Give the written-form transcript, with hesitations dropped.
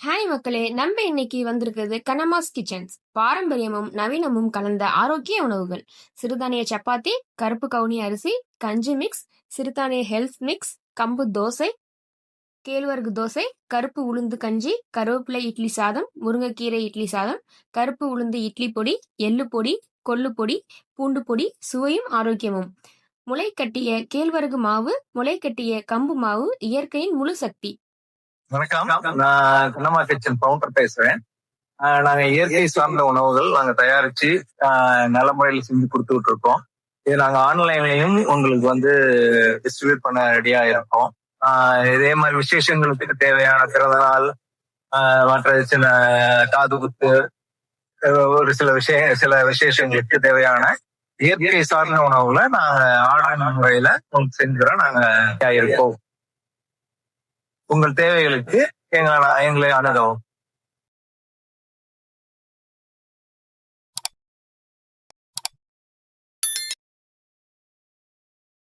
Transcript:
Hi மக்களே, நம்ம இன்னைக்கு வந்திருக்கிறது கனமாஸ் கிச்சன்ஸ். பாரம்பரியமும் நவீனமும் கலந்த ஆரோக்கிய உணவுகள். சிறுதானிய சப்பாத்தி, கருப்பு கவுனி அரிசி, கஞ்சி மிக்ஸ், சிறுதானிய ஹெல்த் மிக்ஸ், கம்பு தோசை, கேழ்வரகு தோசை, கருப்பு உளுந்து கஞ்சி, கருவேப்பிலை இட்லி சாதம், முருங்கைக்கீரை இட்லி சாதம், கருப்பு உளுந்து இட்லி பொடி, எள்ளு பொடி, கொள்ளு பொடி, பூண்டு பொடி, சுவையும் ஆரோக்கியமும். முளை கட்டிய கேழ்வரகு மாவு, முளை கட்டிய கம்பு மாவு, இயற்கையின் முழு சக்தி. வணக்கம். நான் கண்ணம்மா கிச்சன் ஃபவுண்டர் பேசுறேன். நாங்க இயற்கை சார்ந்த உணவுகள் நாங்க தயாரிச்சு நல்ல முறையில் செஞ்சு கொடுத்துட்டு இருக்கோம். இது நாங்க ஆன்லைன்லயும் உங்களுக்கு டிஸ்ட்ரிபியூட் பண்ண ரெடியா இருக்கோம். இதே மாதிரி விசேஷங்களுக்கு தேவையான பிறந்த நாள், மற்ற சில காது குத்து, ஒரு சில விசேஷங்களுக்கு தேவையான இயற்கை சார்ந்த உணவுகளை நாங்க ஆன்லைன் முறையில செஞ்சுறோம். நாங்க இருக்கோம். உங்கள் தேவைகளுக்கு எங்களை அணுகவும்.